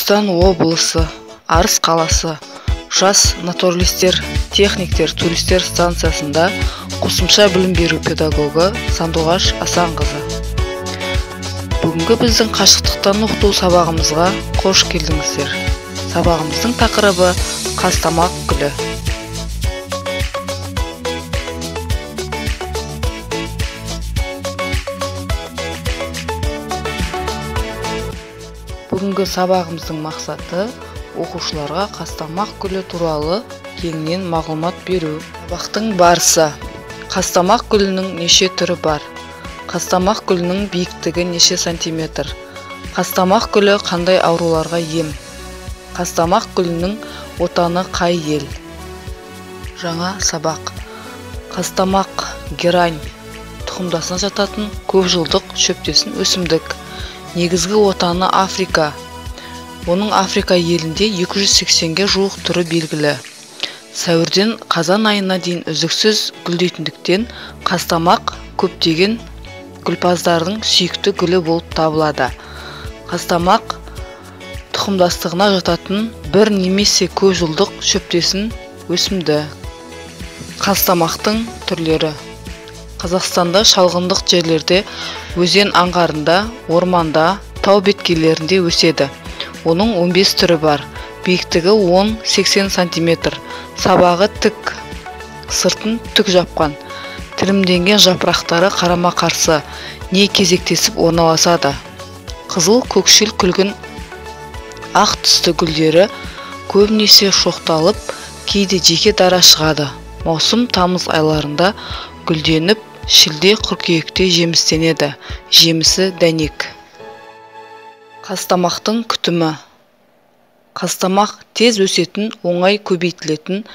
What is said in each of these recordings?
Түркістан облысы, Арыс қаласы, жас натуралистер, техниктер, туристер станциясында қосымша білім беру педагогы Сандуғаш Асанқызы. Бүгінгі біздің қашықтықтан оқыту сабағымызға қош келдіңіздер. Сабағымыздың тақырыбы Қазтамақ гүлі. Бүгінгі сабағымыздың мақсаты оқушыларға Қазтамақ гүлі туралы кеңінен мағлұмат беру. Сабақтың барысы: Қазтамақ гүлінің неше түрі бар? Қазтамақ гүлінің биіктігі неше сантиметр? Қазтамақ гүлі қандай ауруларға ем? Қазтамақ гүлінің отаны қай ел? Жаңа сабақ: Қазтамақ герань тұқымдасына жататын көпжылдық шөптесін өсімдік. Негізгі отаны Африка. Оның Африка елінде 280-ге жуық түрі белгілі. Сәуірден қазан айына дейін үздіксіз гүлдейтіндіктен Қазтамақ көптеген гүлпаздардың сүйікті гүлі болып табылады. Қазтамақ тұқымдастығына жататын бір немесе көп жылдық шөптесін өсімді. Қазтамақтың түрлері: Қазақстанда шалғындық жерлерде, өзен аңғарында, орманда, тау беткейлерінде өседі. Оның 15 түрі бар. Биіктігі 10-80 см. Сабағы тік, сыртын түк жапқан. Тілімденген жапырақтары қарама-қарсы, не кезектесіп орналасады. Қызыл көкшіл күлгін ақ түсті гүлдері көбінесе шоқталып, кейде жеке дара шығады. Маусым, тамыз айларында гүлденіп, шілде, қыркүйекте жемістенеді. Жемісі дәнек. Қазтамақтың күтімі: Қазтамақ тез өсетін, оңай көбейтілетін,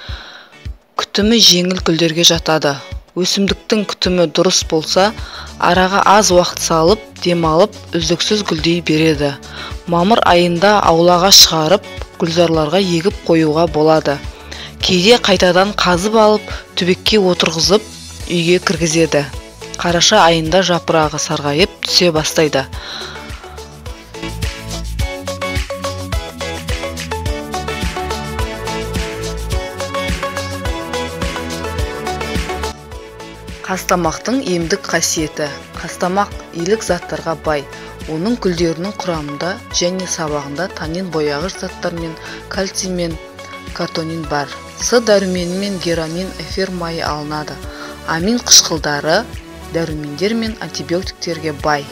күтімі жеңіл гүлдерге жатады. Өсімдіктің күтімі дұрыс болса, араға аз уақыт салып, демалып, үздіксіз гүлдей береді. Мамыр айында аулаға шығарып, гүлзарларға егіп қоюға болады. Кейде қайтадан қазып алып, түбекке отырғызып, үйге кіргізеді. Қараша айында жапырағы сарғайып түсе бастайды. Қазтамақтың емдік қасиеті: Қазтамақ илік заттарға бай. Оның гүлдерінің құрамында және сабағында танин бояғыш заттар мен кальций мен картонин бар. С дәрумені мен геранин, эфир майы алынады. Амин қышқылдары дәрумендер мен антибиотиктерге бай.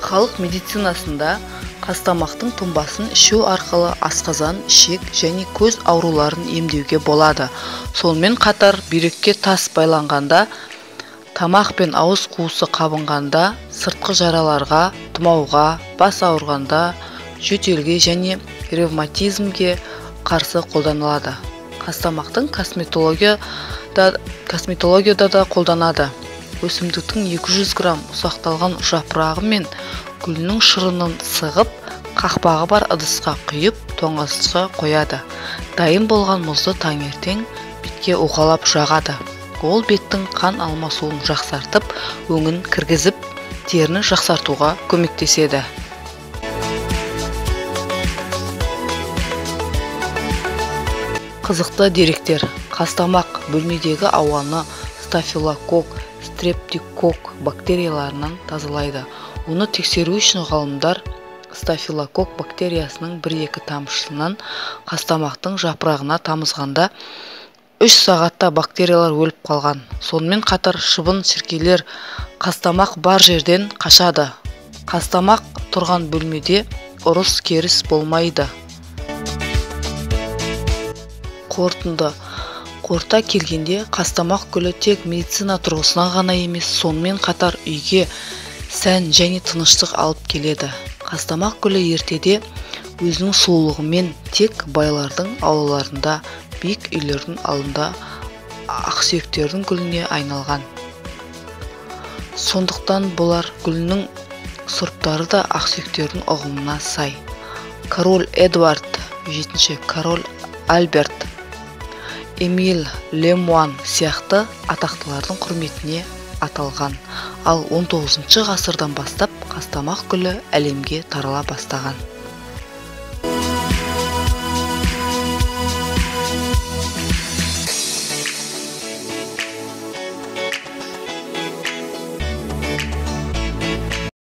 Халық медицинасында Қазтамақтың тұнбасын ішу арқылы асқазан, ішек және көз ауруларын емдеуге болады. Сонымен қатар бүйрекке тас байланғанда, тамақ пен ауыз қуысы қабынғанда, сыртқы жараларға, тұмауға, бас ауырғанда, жөтелге және ревматизмге қарсы қолданылады. Қазтамақтың косметологияда да қолданады. Өсімдіктің 200 грамм ұсақталған жапырағы мен гүлінің шырынын сығып, қақпағы бар ыдысқа құйып, тоңазытқышқа қояды. Дайын болған мұзды таңертең бетке уқалап жағады. Ол беттің қан алмасуын жақсартып, өңін кіргізіп, теріні жақсартуға көмектеседі. Қызықты деректер: Қазтамақ бөлмедегі ауаны стафилококк, стрептококк бактерияларынан тазалайды. Оны тексеру үшін ғалымдар стафилококк бактериясының 1-2 тамшысынан Қазтамақтың жапырағына тамызғанда 3 сағатта бактериялар өліп қалған. Сонымен қатар шыбын шіркейлер Қазтамақ бар жерден қашады. Қазтамақ тұрған бөлмеде ұрыс керіс болмайды. Қорыта келгенде, Қазтамақ гүлі тек медицина тұрғысынан ғана емес, сонымен қатар үйге сән және тыныштық алып келеді. Қазтамақ гүлі ертеде өзінің сұлулығымен тек байлардың аулаларында, биік үйлердің алдында ақсүйектердің гүліне айналған. Сондықтан болар гүлінің сұрыптары да ақсүйектердің ұғымына сай. Король Эдуард, 7-ші король Альберт, Эмиль Лемуан сияқты атақтылардың құрметіне аталған. Ал 19 ғасырдан бастап қастамақ гүлі әлемге тарала бастаған.